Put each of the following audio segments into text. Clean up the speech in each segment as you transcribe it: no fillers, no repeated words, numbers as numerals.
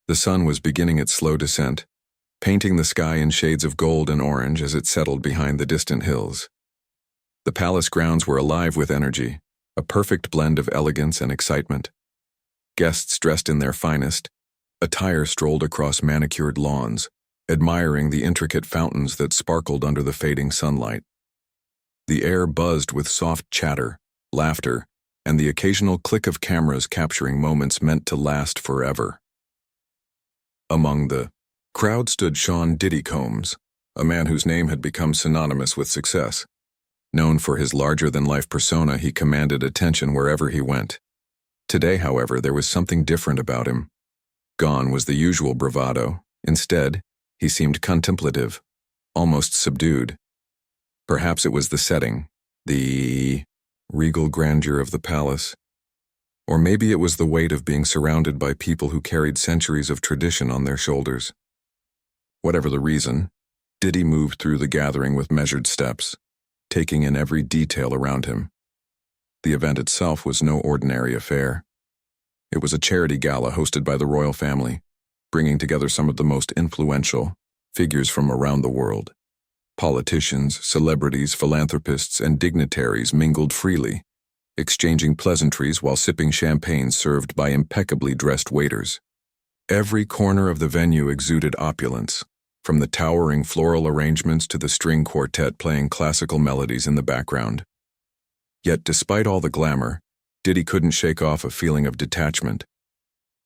The sun was beginning its slow descent, painting the sky in shades of gold and orange as it settled behind the distant hills. The palace grounds were alive with energy, a perfect blend of elegance and excitement. Guests dressed in their finest attire strolled across manicured lawns, admiring the intricate fountains that sparkled under the fading sunlight. The air buzzed with soft chatter, laughter, and the occasional click of cameras capturing moments meant to last forever. Among the crowd stood Sean Diddy Combs, a man whose name had become synonymous with success. Known for his larger-than-life persona, he commanded attention wherever he went. Today, however, there was something different about him. Gone was the usual bravado. Instead, he seemed contemplative, almost subdued. Perhaps it was the setting, the regal grandeur of the palace. Or maybe it was the weight of being surrounded by people who carried centuries of tradition on their shoulders. Whatever the reason, Diddy moved through the gathering with measured steps, taking in every detail around him. The event itself was no ordinary affair. It was a charity gala hosted by the royal family, bringing together some of the most influential figures from around the world. Politicians, celebrities, philanthropists, and dignitaries mingled freely, exchanging pleasantries while sipping champagne served by impeccably dressed waiters. Every corner of the venue exuded opulence, from the towering floral arrangements to the string quartet playing classical melodies in the background. Yet despite all the glamour, Diddy couldn't shake off a feeling of detachment.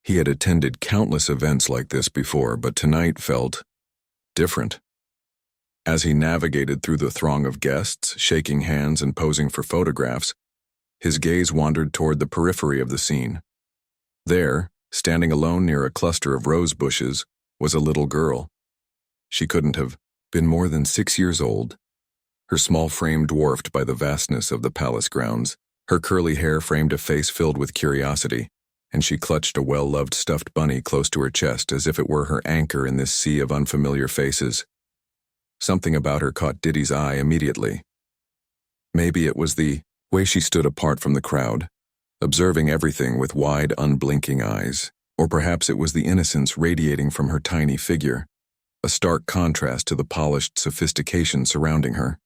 He had attended countless events like this before, but tonight felt different. As he navigated through the throng of guests, shaking hands and posing for photographs, his gaze wandered toward the periphery of the scene. There, standing alone near a cluster of rose bushes, was a little girl. She couldn't have been more than 6 years old, her small frame dwarfed by the vastness of the palace grounds. Her curly hair framed a face filled with curiosity, and she clutched a well-loved stuffed bunny close to her chest as if it were her anchor in this sea of unfamiliar faces. Something about her caught Diddy's eye immediately. Maybe it was the way she stood apart from the crowd, observing everything with wide, unblinking eyes, or perhaps it was the innocence radiating from her tiny figure, a stark contrast to the polished sophistication surrounding her.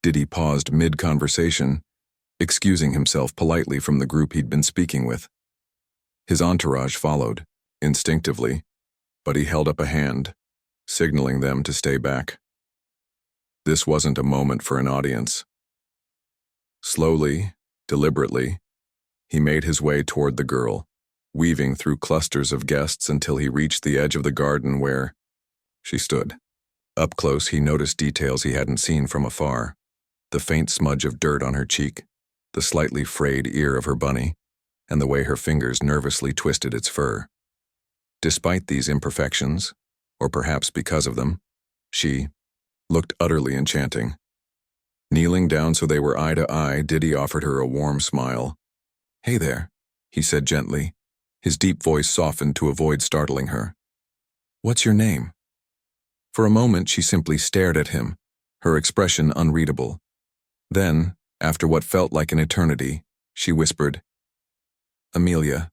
Diddy paused mid-conversation, excusing himself politely from the group he'd been speaking with. His entourage followed, instinctively, but he held up a hand, signaling them to stay back. This wasn't a moment for an audience. Slowly, deliberately, he made his way toward the girl, weaving through clusters of guests until he reached the edge of the garden where she stood. Up close, he noticed details he hadn't seen from afar: the faint smudge of dirt on her cheek, the slightly frayed ear of her bunny, and the way her fingers nervously twisted its fur. Despite these imperfections, or perhaps because of them, she looked utterly enchanting. Kneeling down so they were eye to eye, Diddy offered her a warm smile. "Hey there," he said gently, his deep voice softened to avoid startling her. "What's your name?" For a moment, she simply stared at him, her expression unreadable. Then, after what felt like an eternity, she whispered, "Amelia."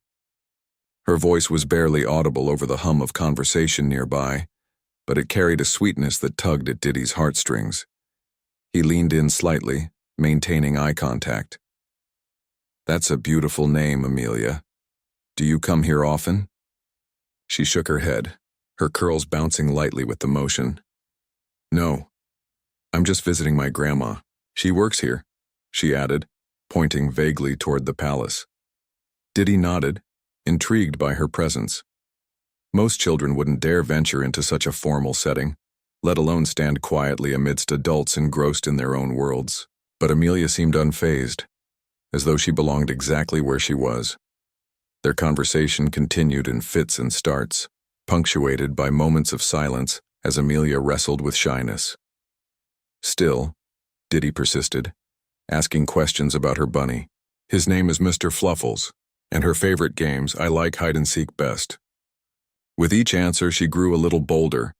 Her voice was barely audible over the hum of conversation nearby, but it carried a sweetness that tugged at Diddy's heartstrings. He leaned in slightly, maintaining eye contact. "That's a beautiful name, Amelia. Do you come here often?" She shook her head, her curls bouncing lightly with the motion. "No, I'm just visiting my grandma. She works here," she added, pointing vaguely toward the palace. Diddy nodded, intrigued by her presence. Most children wouldn't dare venture into such a formal setting, let alone stand quietly amidst adults engrossed in their own worlds. But Amelia seemed unfazed, as though she belonged exactly where she was. Their conversation continued in fits and starts, punctuated by moments of silence as Amelia wrestled with shyness. Still, Diddy persisted, asking questions about her bunny. "His name is Mr. Fluffles, and her favorite games, I like hide-and-seek best." With each answer, she grew a little bolder,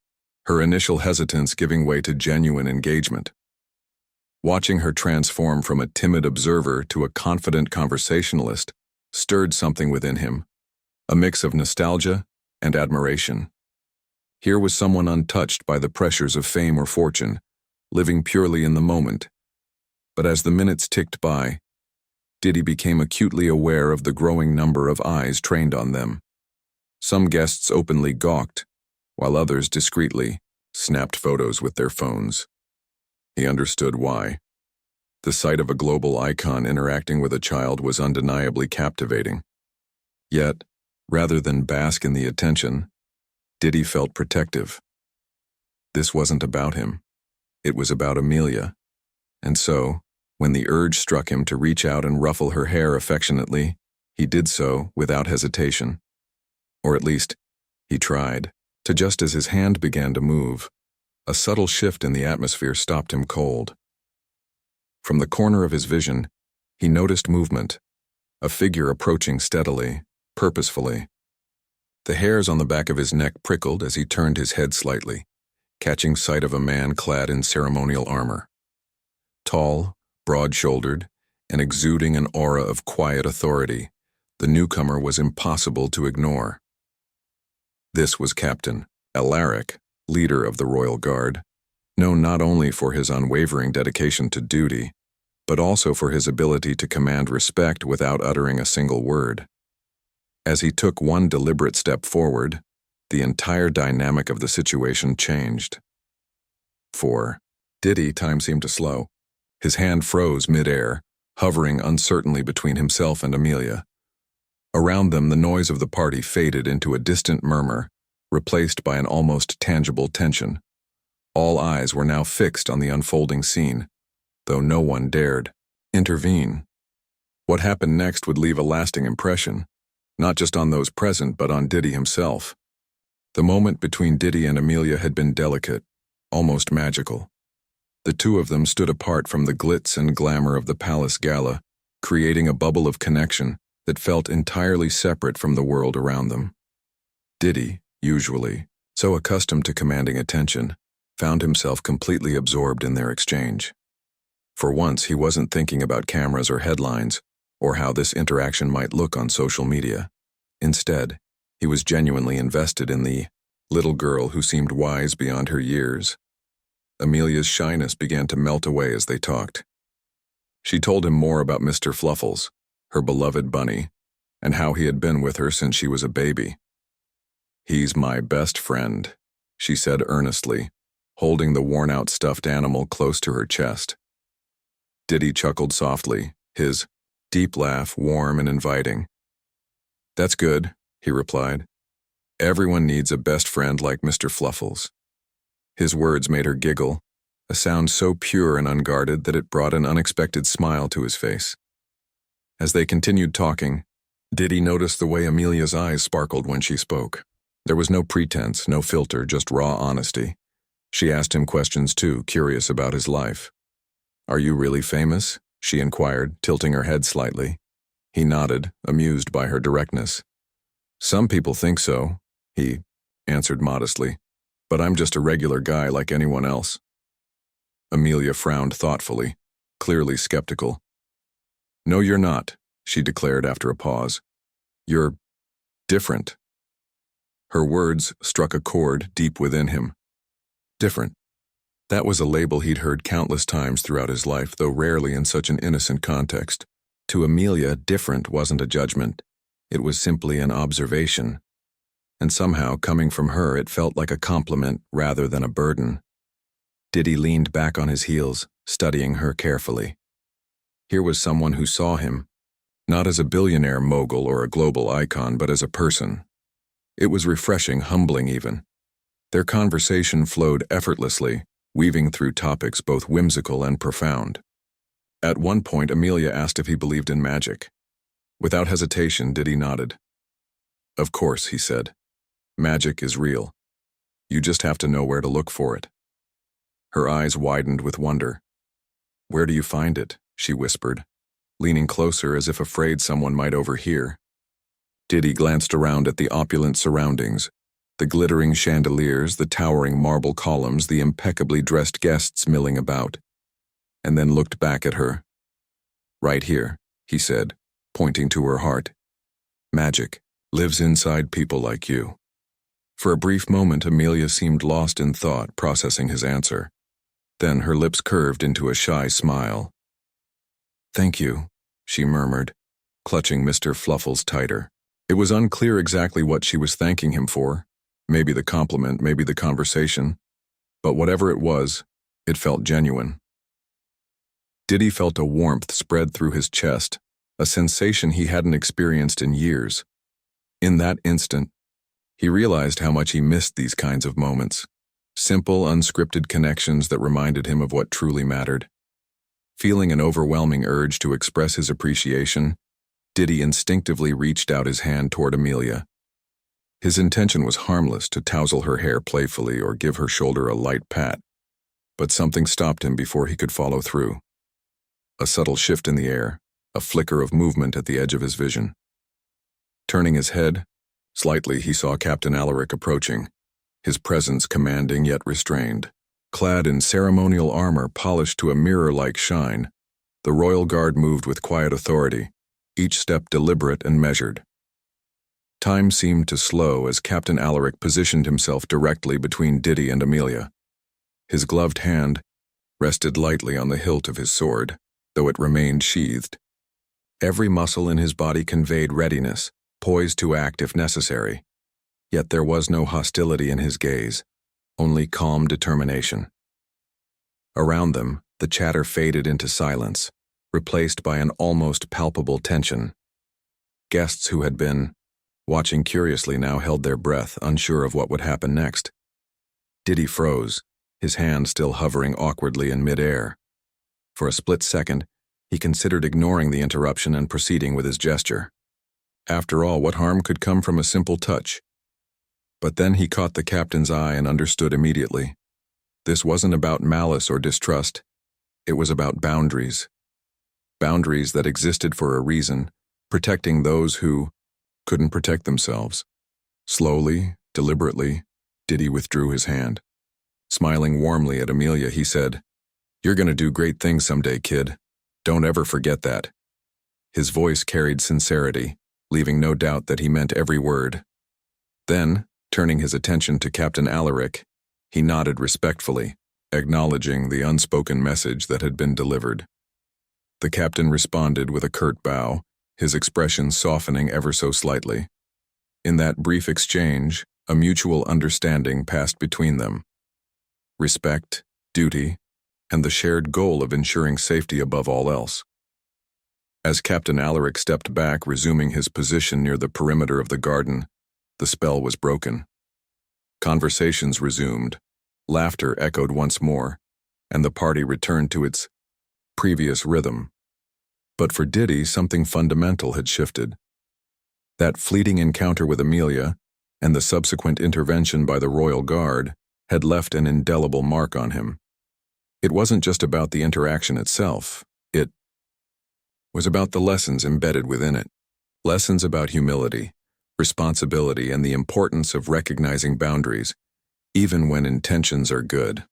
her initial hesitance giving way to genuine engagement. Watching her transform from a timid observer to a confident conversationalist stirred something within him, a mix of nostalgia, and admiration. Here was someone untouched by the pressures of fame or fortune, living purely in the moment. But as the minutes ticked by, Diddy became acutely aware of the growing number of eyes trained on them. Some guests openly gawked, while others discreetly snapped photos with their phones. He understood why. The sight of a global icon interacting with a child was undeniably captivating. Yet, rather than bask in the attention, Diddy felt protective. This wasn't about him. It was about Amelia. And so, when the urge struck him to reach out and ruffle her hair affectionately, he did so without hesitation. Or at least, he tried, to just as his hand began to move. A subtle shift in the atmosphere stopped him cold. From the corner of his vision, he noticed movement, a figure approaching steadily, purposefully. The hairs on the back of his neck prickled as he turned his head slightly, catching sight of a man clad in ceremonial armor. Tall, broad-shouldered, and exuding an aura of quiet authority, the newcomer was impossible to ignore. This was Captain Alaric, leader of the Royal Guard, known not only for his unwavering dedication to duty, but also for his ability to command respect without uttering a single word. As he took one deliberate step forward, the entire dynamic of the situation changed. For Diddy, time seemed to slow. His hand froze mid-air, hovering uncertainly between himself and Amelia. Around them, the noise of the party faded into a distant murmur, replaced by an almost tangible tension. All eyes were now fixed on the unfolding scene, though no one dared intervene. What happened next would leave a lasting impression, not just on those present but on Diddy himself. The moment between Diddy and Amelia had been delicate, almost magical. The two of them stood apart from the glitz and glamour of the palace gala, creating a bubble of connection that felt entirely separate from the world around them. Diddy, usually so accustomed to commanding attention, found himself completely absorbed in their exchange. For once, he wasn't thinking about cameras or headlines, or how this interaction might look on social media. Instead, he was genuinely invested in the little girl who seemed wise beyond her years. Amelia's shyness began to melt away as they talked. She told him more about Mr. Fluffles, her beloved bunny, and how he had been with her since she was a baby. "He's my best friend," she said earnestly, holding the worn-out stuffed animal close to her chest. Diddy chuckled softly, his deep laugh warm and inviting. "That's good," he replied. "Everyone needs a best friend like Mr. Fluffles." His words made her giggle, a sound so pure and unguarded that it brought an unexpected smile to his face. As they continued talking, Diddy noticed the way Amelia's eyes sparkled when she spoke. There was no pretense, no filter, just raw honesty. She asked him questions too, curious about his life. "Are you really famous?" she inquired, tilting her head slightly. He nodded, amused by her directness. "Some people think so," he answered modestly, "but I'm just a regular guy like anyone else." Amelia frowned thoughtfully, clearly skeptical. "No, you're not," she declared after a pause. "You're different." Her words struck a chord deep within him. Different. That was a label he'd heard countless times throughout his life, though rarely in such an innocent context. To Amelia, different wasn't a judgment. It was simply an observation. And somehow, coming from her, it felt like a compliment rather than a burden. Diddy leaned back on his heels, studying her carefully. Here was someone who saw him, not as a billionaire mogul or a global icon, but as a person. It was refreshing, humbling even. Their conversation flowed effortlessly, weaving through topics both whimsical and profound. At one point, Amelia asked if he believed in magic. Without hesitation, Diddy nodded. "Of course," he said. "Magic is real. You just have to know where to look for it." Her eyes widened with wonder. "Where do you find it?" she whispered, leaning closer as if afraid someone might overhear. Diddy glanced around at the opulent surroundings, the glittering chandeliers, the towering marble columns, the impeccably dressed guests milling about, and then looked back at her. "Right here," he said, pointing to her heart. "Magic lives inside people like you." For a brief moment, Amelia seemed lost in thought, processing his answer. Then her lips curved into a shy smile. "Thank you," she murmured, clutching Mr. Fluffles tighter. It was unclear exactly what she was thanking him for. Maybe the compliment, maybe the conversation. But whatever it was, it felt genuine. Diddy felt a warmth spread through his chest, a sensation he hadn't experienced in years. In that instant, he realized how much he missed these kinds of moments. Simple, unscripted connections that reminded him of what truly mattered. Feeling an overwhelming urge to express his appreciation, Diddy instinctively reached out his hand toward Amelia. His intention was harmless, to touzle her hair playfully or give her shoulder a light pat. But something stopped him before he could follow through. A subtle shift in the air, a flicker of movement at the edge of his vision. Turning his head, slightly he saw Captain Alaric approaching, his presence commanding yet restrained. Clad in ceremonial armor polished to a mirror-like shine, the royal guard moved with quiet authority, each step deliberate and measured. Time seemed to slow as Captain Alaric positioned himself directly between Diddy and Amelia. His gloved hand rested lightly on the hilt of his sword, though it remained sheathed. Every muscle in his body conveyed readiness, poised to act if necessary. Yet there was no hostility in his gaze, only calm determination. Around them, the chatter faded into silence, replaced by an almost palpable tension. Guests who had been watching curiously now held their breath, unsure of what would happen next. Diddy froze, his hand still hovering awkwardly in midair. For a split second, he considered ignoring the interruption and proceeding with his gesture. After all, what harm could come from a simple touch? But then he caught the captain's eye and understood immediately. This wasn't about malice or distrust. It was about boundaries. Boundaries that existed for a reason, protecting those who couldn't protect themselves. Slowly, deliberately, Diddy withdrew his hand. Smiling warmly at Amelia, he said, "You're gonna do great things someday, kid. Don't ever forget that." His voice carried sincerity, leaving no doubt that he meant every word. Then, turning his attention to Captain Alaric, he nodded respectfully, acknowledging the unspoken message that had been delivered. The captain responded with a curt bow, his expression softening ever so slightly. In that brief exchange, a mutual understanding passed between them. Respect, duty, and the shared goal of ensuring safety above all else. As Captain Alaric stepped back, resuming his position near the perimeter of the garden, the spell was broken. Conversations resumed, laughter echoed once more, and the party returned to its previous rhythm. But for Diddy, something fundamental had shifted. That fleeting encounter with Amelia, and the subsequent intervention by the Royal Guard, had left an indelible mark on him. It wasn't just about the interaction itself, it was about the lessons embedded within it. Lessons about humility, responsibility, and the importance of recognizing boundaries, even when intentions are good.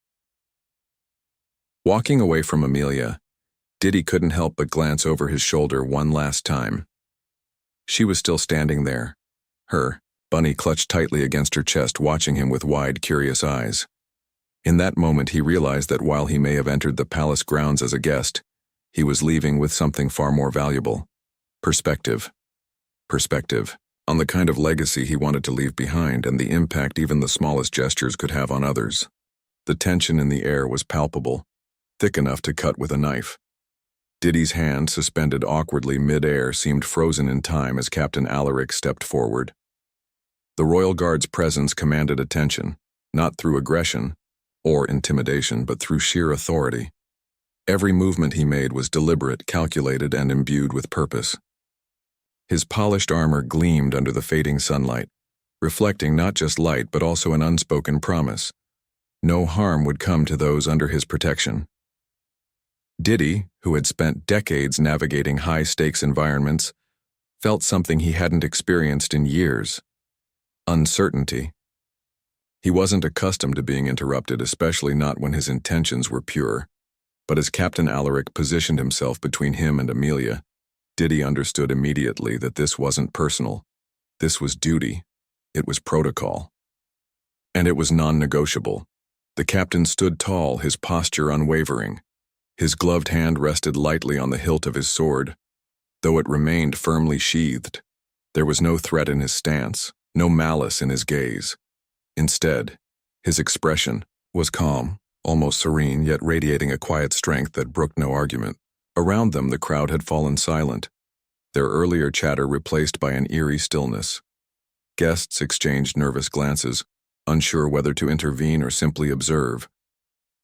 Walking away from Amelia, Diddy couldn't help but glance over his shoulder one last time. She was still standing there, her bunny clutched tightly against her chest, watching him with wide, curious eyes. In that moment, he realized that while he may have entered the palace grounds as a guest, he was leaving with something far more valuable. Perspective. Perspective on the kind of legacy he wanted to leave behind and the impact even the smallest gestures could have on others. The tension in the air was palpable, thick enough to cut with a knife. Diddy's hand, suspended awkwardly mid-air, seemed frozen in time as Captain Alaric stepped forward. The Royal Guard's presence commanded attention, not through aggression or intimidation, but through sheer authority. Every movement he made was deliberate, calculated, and imbued with purpose. His polished armor gleamed under the fading sunlight, reflecting not just light but also an unspoken promise. No harm would come to those under his protection. Diddy, who had spent decades navigating high-stakes environments, felt something he hadn't experienced in years: uncertainty. He wasn't accustomed to being interrupted, especially not when his intentions were pure. But as Captain Alaric positioned himself between him and Amelia, Diddy understood immediately that this wasn't personal. This was duty. It was protocol. And it was non-negotiable. The captain stood tall, his posture unwavering. His gloved hand rested lightly on the hilt of his sword. Though it remained firmly sheathed, there was no threat in his stance, no malice in his gaze. Instead, his expression was calm, almost serene, yet radiating a quiet strength that brooked no argument. Around them, the crowd had fallen silent, their earlier chatter replaced by an eerie stillness. Guests exchanged nervous glances, unsure whether to intervene or simply observe.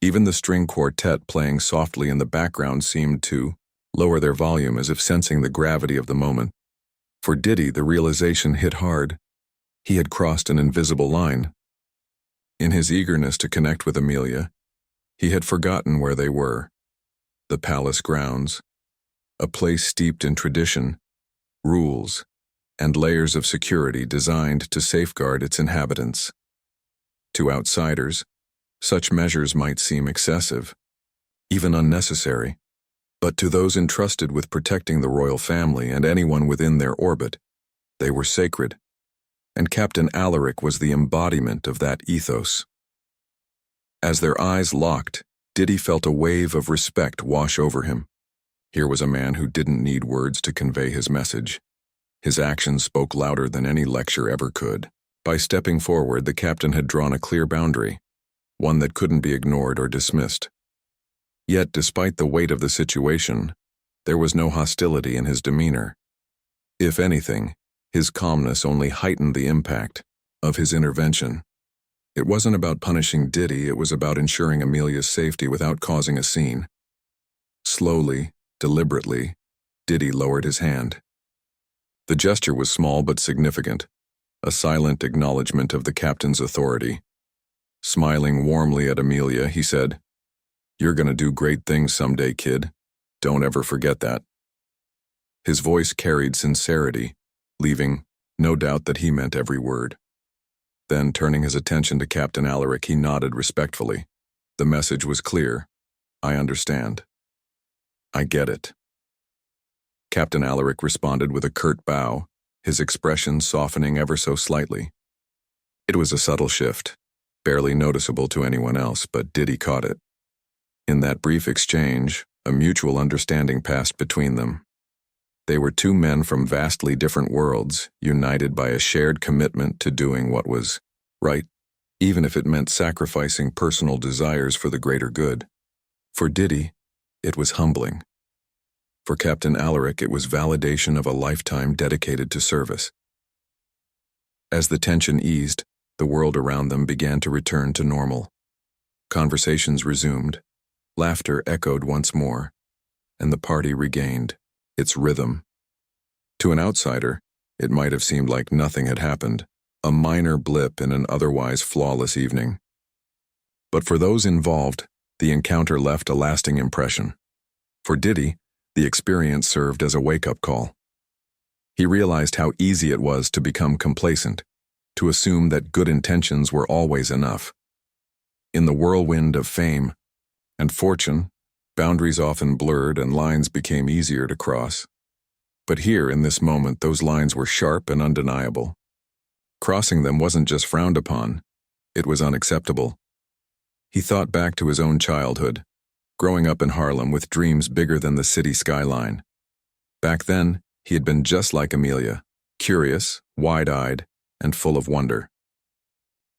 Even the string quartet playing softly in the background seemed to lower their volume as if sensing the gravity of the moment. For Diddy, the realization hit hard. He had crossed an invisible line. In his eagerness to connect with Amelia, he had forgotten where they were. The palace grounds, a place steeped in tradition, rules, and layers of security designed to safeguard its inhabitants. To outsiders, such measures might seem excessive, even unnecessary, but to those entrusted with protecting the royal family and anyone within their orbit, they were sacred, and Captain Alaric was the embodiment of that ethos. As their eyes locked, Diddy felt a wave of respect wash over him. Here was a man who didn't need words to convey his message. His actions spoke louder than any lecture ever could. By stepping forward, the captain had drawn a clear boundary, one that couldn't be ignored or dismissed. Yet, despite the weight of the situation, there was no hostility in his demeanor. If anything, his calmness only heightened the impact of his intervention. It wasn't about punishing Diddy, it was about ensuring Amelia's safety without causing a scene. Slowly, deliberately, Diddy lowered his hand. The gesture was small but significant, a silent acknowledgement of the captain's authority. Smiling warmly at Amelia, he said, "You're gonna do great things someday, kid. Don't ever forget that." His voice carried sincerity, leaving no doubt that he meant every word. Then, turning his attention to Captain Alaric, he nodded respectfully. The message was clear. "I understand. I get it." Captain Alaric responded with a curt bow, his expression softening ever so slightly. It was a subtle shift, barely noticeable to anyone else, but Diddy caught it. In that brief exchange, a mutual understanding passed between them. They were two men from vastly different worlds, united by a shared commitment to doing what was right, even if it meant sacrificing personal desires for the greater good. For Diddy, it was humbling. For Captain Alaric, it was validation of a lifetime dedicated to service. As the tension eased, the world around them began to return to normal. Conversations resumed, laughter echoed once more, and the party regained its rhythm. To an outsider, it might have seemed like nothing had happened, a minor blip in an otherwise flawless evening. But for those involved, the encounter left a lasting impression. For Diddy, the experience served as a wake-up call. He realized how easy it was to become complacent, to assume that good intentions were always enough. In the whirlwind of fame and fortune, boundaries often blurred and lines became easier to cross. But here, in this moment, those lines were sharp and undeniable. Crossing them wasn't just frowned upon, it was unacceptable. He thought back to his own childhood, growing up in Harlem with dreams bigger than the city skyline. Back then, he had been just like Amelia, curious, wide-eyed, and full of wonder.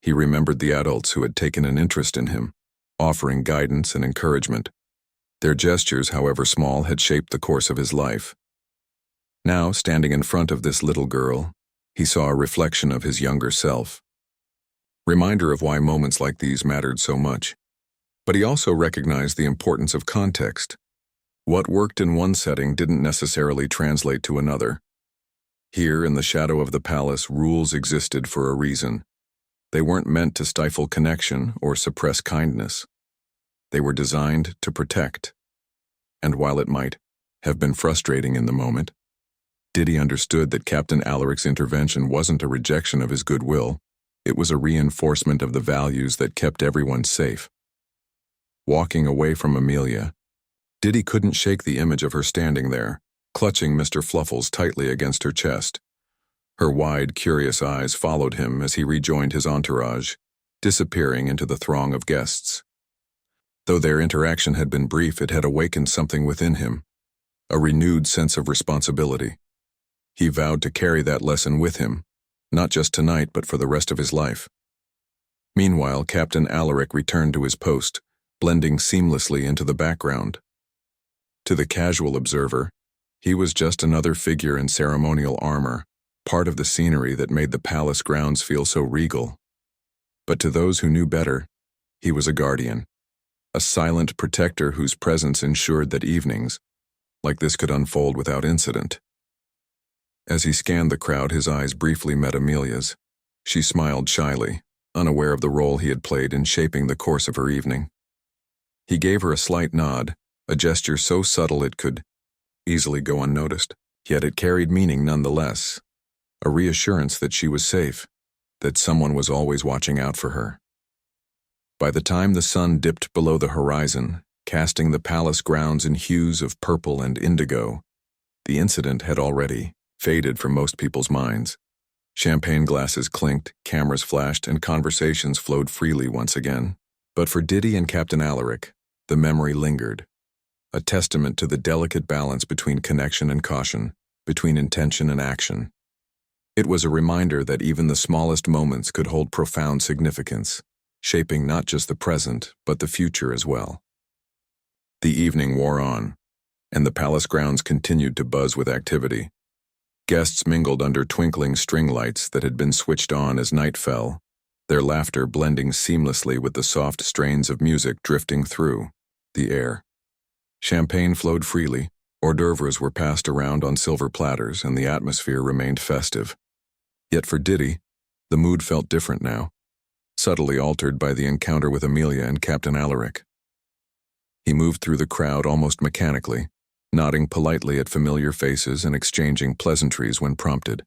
He remembered the adults who had taken an interest in him, offering guidance and encouragement. Their gestures, however small, had shaped the course of his life. Now, standing in front of this little girl, he saw a reflection of his younger self. Reminder of why moments like these mattered so much. But he also recognized the importance of context. What worked in one setting didn't necessarily translate to another. Here, in the shadow of the palace, rules existed for a reason. They weren't meant to stifle connection or suppress kindness. They were designed to protect. And while it might have been frustrating in the moment, Diddy understood that Captain Alaric's intervention wasn't a rejection of his goodwill. It was a reinforcement of the values that kept everyone safe. Walking away from Amelia, Diddy couldn't shake the image of her standing there, clutching Mr. Fluffles tightly against her chest. Her wide, curious eyes followed him as he rejoined his entourage, disappearing into the throng of guests. Though their interaction had been brief, it had awakened something within him, a renewed sense of responsibility. He vowed to carry that lesson with him, not just tonight but for the rest of his life. Meanwhile, Captain Alaric returned to his post, blending seamlessly into the background. To the casual observer, he was just another figure in ceremonial armor, part of the scenery that made the palace grounds feel so regal. But to those who knew better, he was a guardian, a silent protector whose presence ensured that evenings like this could unfold without incident. As he scanned the crowd, his eyes briefly met Amelia's. She smiled shyly, unaware of the role he had played in shaping the course of her evening. He gave her a slight nod, a gesture so subtle it could easily go unnoticed, yet it carried meaning nonetheless, a reassurance that she was safe, that someone was always watching out for her. By the time the sun dipped below the horizon, casting the palace grounds in hues of purple and indigo, the incident had already faded from most people's minds. Champagne glasses clinked, cameras flashed, and conversations flowed freely once again. But for Diddy and Captain Alaric, the memory lingered, a testament to the delicate balance between connection and caution, between intention and action. It was a reminder that even the smallest moments could hold profound significance, shaping not just the present, but the future as well. The evening wore on, and the palace grounds continued to buzz with activity. Guests mingled under twinkling string lights that had been switched on as night fell, their laughter blending seamlessly with the soft strains of music drifting through the air. Champagne flowed freely, hors d'oeuvres were passed around on silver platters, and the atmosphere remained festive. Yet for Diddy, the mood felt different now, subtly altered by the encounter with Amelia and Captain Alaric. He moved through the crowd almost mechanically, nodding politely at familiar faces and exchanging pleasantries when prompted.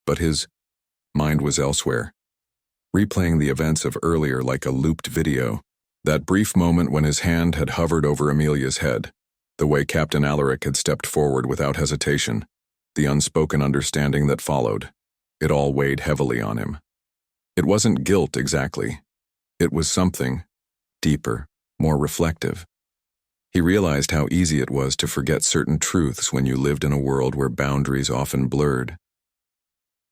But his mind was elsewhere, replaying the events of earlier like a looped video, that brief moment when his hand had hovered over Amelia's head, the way Captain Alaric had stepped forward without hesitation, the unspoken understanding that followed. It all weighed heavily on him. It wasn't guilt exactly. It was something deeper, more reflective. He realized how easy it was to forget certain truths when you lived in a world where boundaries often blurred.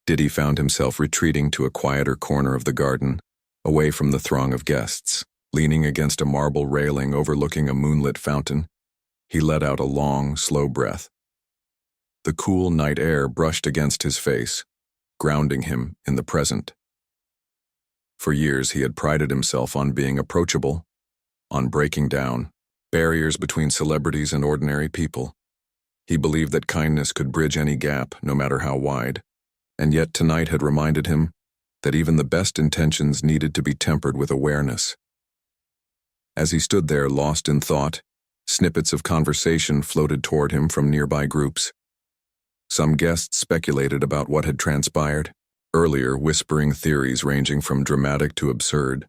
Diddy found himself retreating to a quieter corner of the garden, away from the throng of guests. Leaning against a marble railing overlooking a moonlit fountain, he let out a long, slow breath. The cool night air brushed against his face, grounding him in the present. For years he had prided himself on being approachable, on breaking down barriers between celebrities and ordinary people. He believed that kindness could bridge any gap, no matter how wide, and yet tonight had reminded him that even the best intentions needed to be tempered with awareness. As he stood there lost in thought, snippets of conversation floated toward him from nearby groups. Some guests speculated about what had transpired, earlier whispering theories ranging from dramatic to absurd.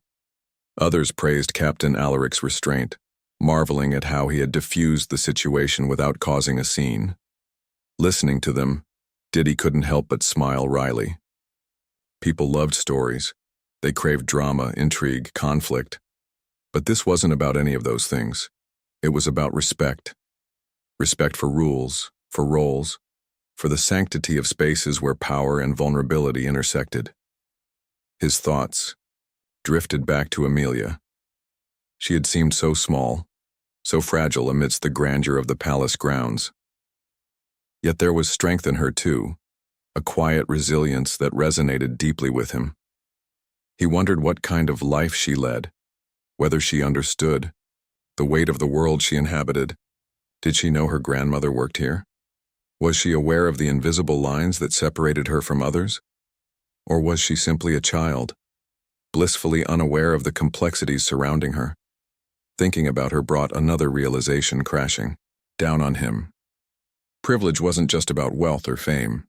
Others praised Captain Alaric's restraint, marveling at how he had diffused the situation without causing a scene. Listening to them, Diddy couldn't help but smile wryly. People loved stories. They craved drama, intrigue, conflict. But this wasn't about any of those things. It was about respect. Respect for rules, for roles, for the sanctity of spaces where power and vulnerability intersected. His thoughts drifted back to Amelia. She had seemed so small, so fragile amidst the grandeur of the palace grounds. Yet there was strength in her too, a quiet resilience that resonated deeply with him. He wondered what kind of life she led, whether she understood the weight of the world she inhabited. Did she know her grandmother worked here? Was she aware of the invisible lines that separated her from others? Or was she simply a child, blissfully unaware of the complexities surrounding her? Thinking about her brought another realization crashing down on him. Privilege wasn't just about wealth or fame.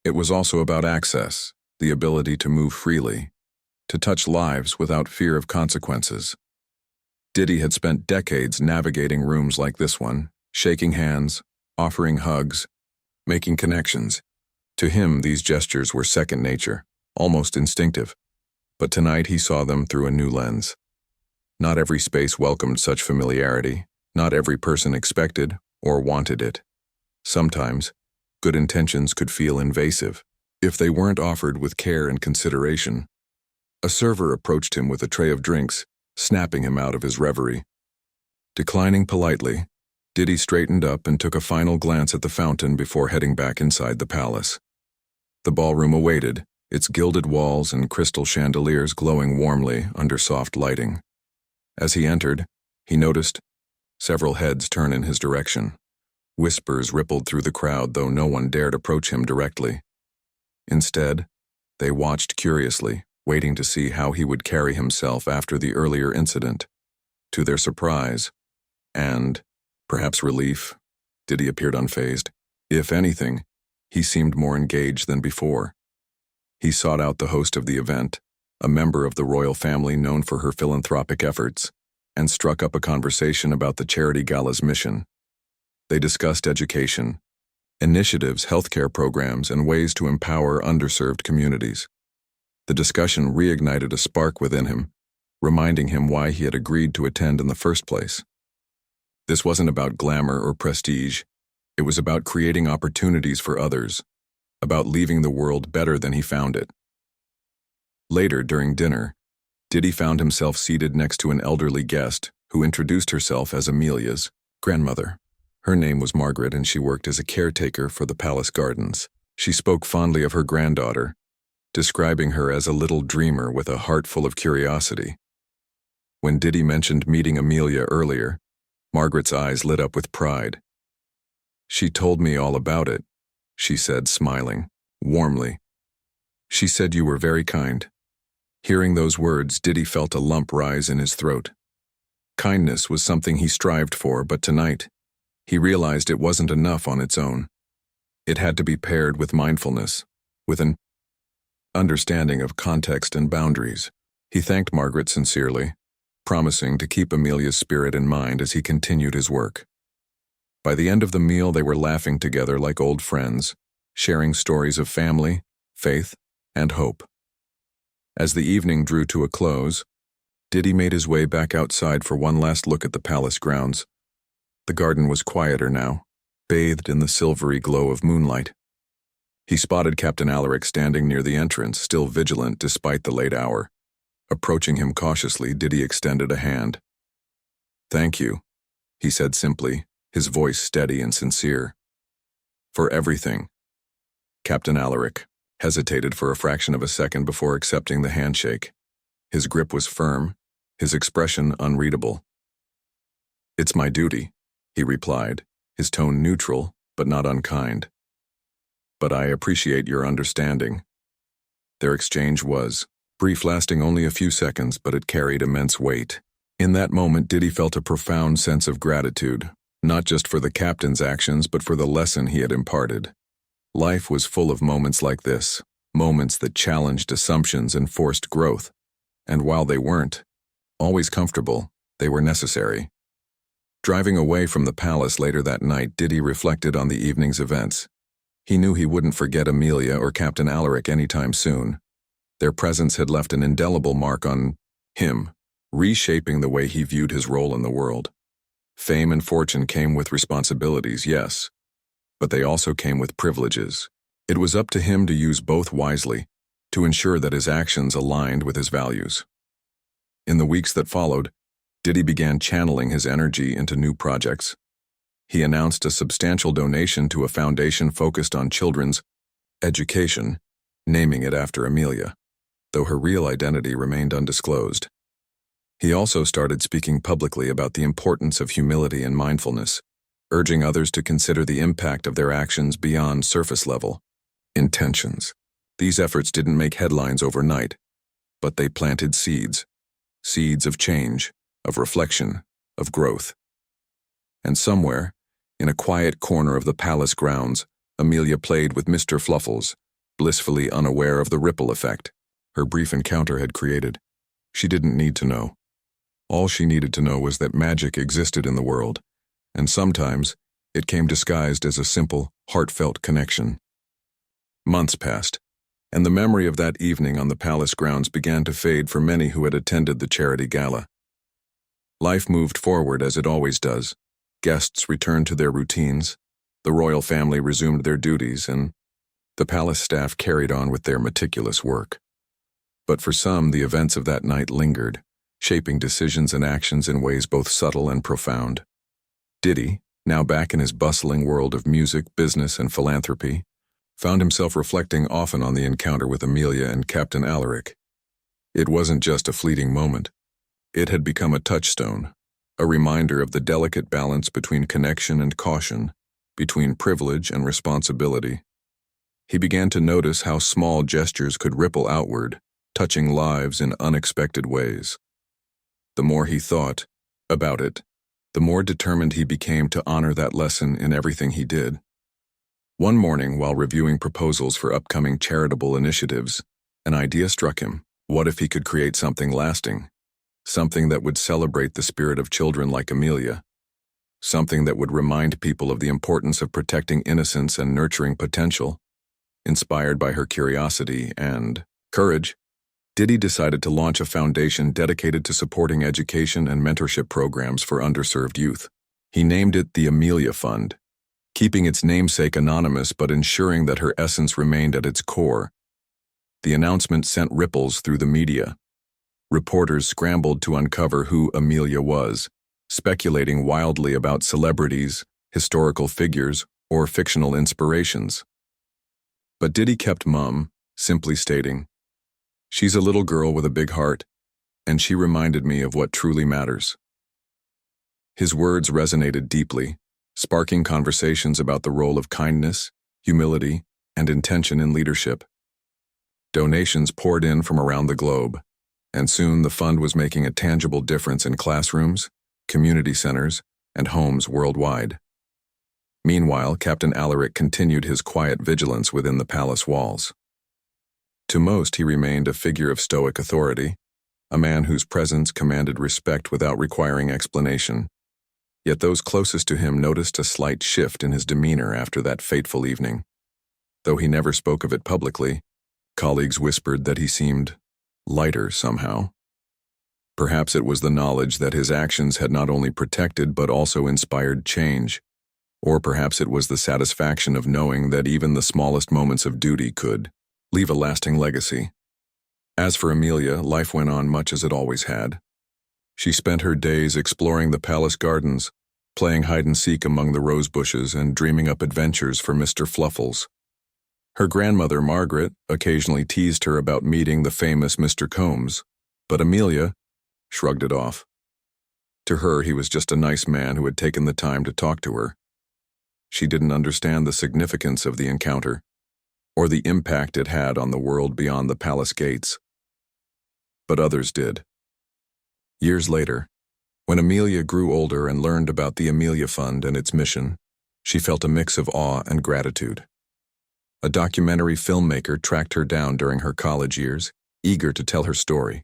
It was also about access, the ability to move freely, to touch lives without fear of consequences. Diddy had spent decades navigating rooms like this one, shaking hands, offering hugs, making connections. To him, these gestures were second nature, almost instinctive. But tonight he saw them through a new lens. Not every space welcomed such familiarity. Not every person expected or wanted it. Sometimes, good intentions could feel invasive if they weren't offered with care and consideration. A server approached him with a tray of drinks, snapping him out of his reverie. Declining politely, Diddy straightened up and took a final glance at the fountain before heading back inside the palace. The ballroom awaited, its gilded walls and crystal chandeliers glowing warmly under soft lighting. As he entered, he noticed several heads turn in his direction. Whispers rippled through the crowd, though no one dared approach him directly. Instead, they watched curiously, waiting to see how he would carry himself after the earlier incident. To their surprise, and perhaps relief, Diddy appeared unfazed. If anything, he seemed more engaged than before. He sought out the host of the event, a member of the royal family known for her philanthropic efforts, and struck up a conversation about the charity gala's mission. They discussed education, initiatives, healthcare programs, and ways to empower underserved communities. The discussion reignited a spark within him, reminding him why he had agreed to attend in the first place. This wasn't about glamour or prestige. It was about creating opportunities for others, about leaving the world better than he found it. Later, during dinner, Diddy found himself seated next to an elderly guest who introduced herself as Amelia's grandmother. Her name was Margaret, and she worked as a caretaker for the palace gardens. She spoke fondly of her granddaughter, describing her as a little dreamer with a heart full of curiosity. When Diddy mentioned meeting Amelia earlier, Margaret's eyes lit up with pride. "She told me all about it," she said, smiling warmly. "She said you were very kind." Hearing those words, Diddy felt a lump rise in his throat. Kindness was something he strived for, but tonight, he realized it wasn't enough on its own. It had to be paired with mindfulness, with an understanding of context and boundaries. He thanked Margaret sincerely, promising to keep Amelia's spirit in mind as he continued his work. By the end of the meal, they were laughing together like old friends, sharing stories of family, faith, and hope. As the evening drew to a close, Diddy made his way back outside for one last look at the palace grounds. The garden was quieter now, bathed in the silvery glow of moonlight. He spotted Captain Alaric standing near the entrance, still vigilant despite the late hour. Approaching him cautiously, Diddy extended a hand. "Thank you," he said simply, his voice steady and sincere. "For everything." Captain Alaric hesitated for a fraction of a second before accepting the handshake. His grip was firm, his expression unreadable. "It's my duty," he replied, his tone neutral but not unkind. "But I appreciate your understanding." Their exchange was brief, lasting only a few seconds, but it carried immense weight. In that moment, Diddy felt a profound sense of gratitude, not just for the captain's actions, but for the lesson he had imparted. Life was full of moments like this, moments that challenged assumptions and forced growth. And while they weren't always comfortable, they were necessary. Driving away from the palace later that night, Diddy reflected on the evening's events. He knew he wouldn't forget Amelia or Captain Alaric anytime soon. Their presence had left an indelible mark on him, reshaping the way he viewed his role in the world. Fame and fortune came with responsibilities, yes, but they also came with privileges. It was up to him to use both wisely, to ensure that his actions aligned with his values. In the weeks that followed, Diddy began channeling his energy into new projects. He announced a substantial donation to a foundation focused on children's education, naming it after Amelia, though her real identity remained undisclosed. He also started speaking publicly about the importance of humility and mindfulness, urging others to consider the impact of their actions beyond surface-level intentions. These efforts didn't make headlines overnight, but they planted seeds of change, of reflection, of growth. And somewhere, in a quiet corner of the palace grounds, Amelia played with Mr. Fluffles, blissfully unaware of the ripple effect her brief encounter had created. She didn't need to know. All she needed to know was that magic existed in the world, and sometimes it came disguised as a simple, heartfelt connection. Months passed. and the memory of that evening on the palace grounds began to fade for many who had attended the charity gala. Life moved forward as it always does. Guests returned to their routines, the royal family resumed their duties, and the palace staff carried on with their meticulous work. But for some, the events of that night lingered, shaping decisions and actions in ways both subtle and profound. Diddy, now back in his bustling world of music, business, and philanthropy, found himself reflecting often on the encounter with Amelia and Captain Alaric. It wasn't just a fleeting moment. It had become a touchstone, a reminder of the delicate balance between connection and caution, between privilege and responsibility. He began to notice how small gestures could ripple outward, touching lives in unexpected ways. The more he thought about it, the more determined he became to honor that lesson in everything he did. One morning, while reviewing proposals for upcoming charitable initiatives, an idea struck him. What if he could create something lasting? Something that would celebrate the spirit of children like Amelia. Something that would remind people of the importance of protecting innocence and nurturing potential. Inspired by her curiosity and courage, Diddy decided to launch a foundation dedicated to supporting education and mentorship programs for underserved youth. He named it the Amelia Fund, keeping its namesake anonymous but ensuring that her essence remained at its core. The announcement sent ripples through the media. Reporters scrambled to uncover who Amelia was, speculating wildly about celebrities, historical figures, or fictional inspirations. But Diddy kept mum, simply stating, "She's a little girl with a big heart, and she reminded me of what truly matters." His words resonated deeply, sparking conversations about the role of kindness, humility, and intention in leadership. Donations poured in from around the globe, and soon the fund was making a tangible difference in classrooms, community centers, and homes worldwide. Meanwhile, Captain Alaric continued his quiet vigilance within the palace walls. To most, he remained a figure of stoic authority, a man whose presence commanded respect without requiring explanation. Yet those closest to him noticed a slight shift in his demeanor after that fateful evening. Though he never spoke of it publicly, colleagues whispered that he seemed lighter somehow. Perhaps it was the knowledge that his actions had not only protected but also inspired change. Or perhaps it was the satisfaction of knowing that even the smallest moments of duty could leave a lasting legacy. As for Amelia, life went on much as it always had. She spent her days exploring the palace gardens, playing hide-and-seek among the rose bushes and dreaming up adventures for Mr. Fluffles. Her grandmother, Margaret, occasionally teased her about meeting the famous Mr. Combs, but Amelia shrugged it off. To her, he was just a nice man who had taken the time to talk to her. She didn't understand the significance of the encounter, or the impact it had on the world beyond the palace gates. But others did. Years later, when Amelia grew older and learned about the Amelia Fund and its mission, she felt a mix of awe and gratitude. A documentary filmmaker tracked her down during her college years, eager to tell her story.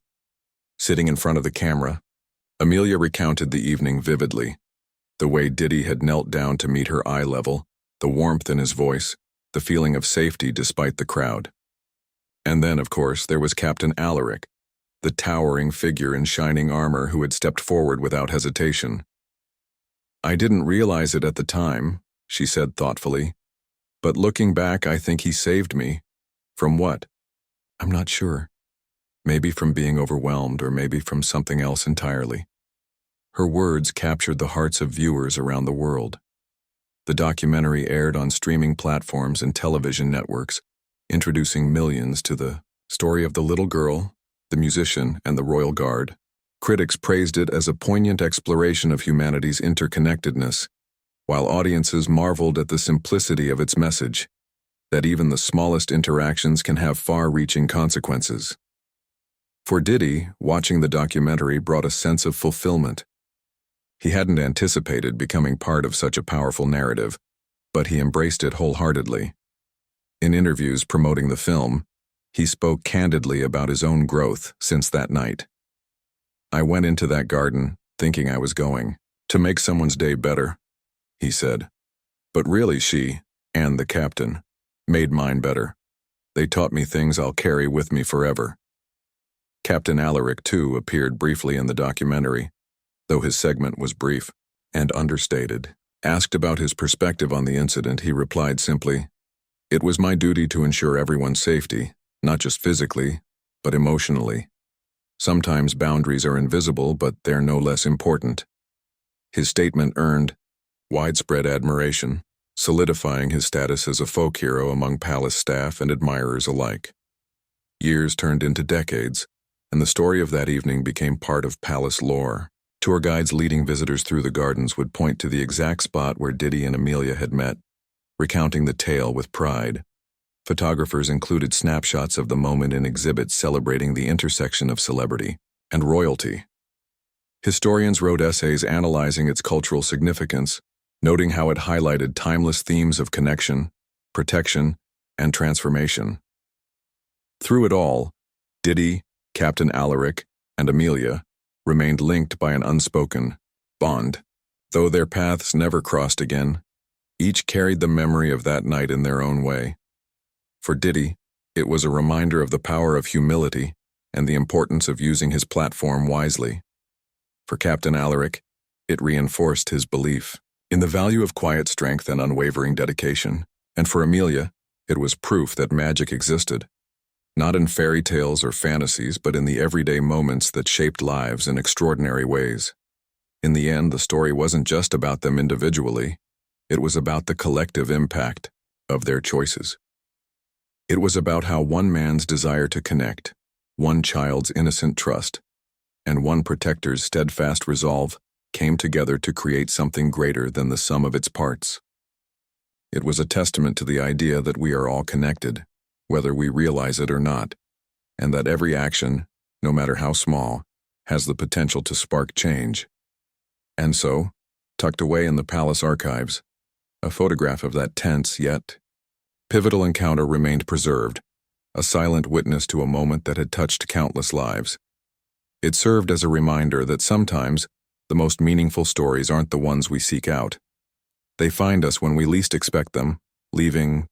Sitting in front of the camera, Amelia recounted the evening vividly. The way Diddy had knelt down to meet her eye level, the warmth in his voice, the feeling of safety despite the crowd. And then, of course, there was Captain Alaric, the towering figure in shining armor who had stepped forward without hesitation. "I didn't realize it at the time," she said thoughtfully, "but looking back, I think he saved me." "From what?" "I'm not sure. Maybe from being overwhelmed, or maybe from something else entirely." Her words captured the hearts of viewers around the world. The documentary aired on streaming platforms and television networks, introducing millions to the story of the little girl, the musician, and the royal guard. Critics praised it as a poignant exploration of humanity's interconnectedness, while audiences marveled at the simplicity of its message, that even the smallest interactions can have far-reaching consequences. For Diddy, watching the documentary brought a sense of fulfillment. He hadn't anticipated becoming part of such a powerful narrative, but he embraced it wholeheartedly. In interviews promoting the film, he spoke candidly about his own growth since that night. "I went into that garden thinking I was going to make someone's day better," he said. "But really she, and the captain, made mine better. They taught me things I'll carry with me forever. Captain Alaric, too, appeared briefly in the documentary, though his segment was brief and understated. Asked about his perspective on the incident, he replied simply, "It was my duty to ensure everyone's safety, not just physically, but emotionally. Sometimes boundaries are invisible, but they're no less important." His statement earned widespread admiration, solidifying his status as a folk hero among palace staff and admirers alike. Years turned into decades, and the story of that evening became part of palace lore. Tour guides leading visitors through the gardens would point to the exact spot where Diddy and Amelia had met, recounting the tale with pride. Photographers included snapshots of the moment in exhibits celebrating the intersection of celebrity and royalty. Historians wrote essays analyzing its cultural significance, noting how it highlighted timeless themes of connection, protection, and transformation. Through it all, Diddy, Captain Alaric, and Amelia remained linked by an unspoken bond. Though their paths never crossed again, each carried the memory of that night in their own way. For Diddy, it was a reminder of the power of humility and the importance of using his platform wisely. For Captain Alaric, it reinforced his belief in the value of quiet strength and unwavering dedication. And for Amelia, it was proof that magic existed, not in fairy tales or fantasies, but in the everyday moments that shaped lives in extraordinary ways. In the end, the story wasn't just about them individually, it was about the collective impact of their choices. It was about how one man's desire to connect, one child's innocent trust, and one protector's steadfast resolve came together to create something greater than the sum of its parts. It was a testament to the idea that we are all connected, whether we realize it or not, and that every action, no matter how small, has the potential to spark change. And so, tucked away in the palace archives, a photograph of that tense yet pivotal encounter remained preserved, a silent witness to a moment that had touched countless lives. It served as a reminder that sometimes the most meaningful stories aren't the ones we seek out. They find us when we least expect them, leaving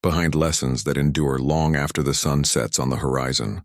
behind lessons that endure long after the sun sets on the horizon.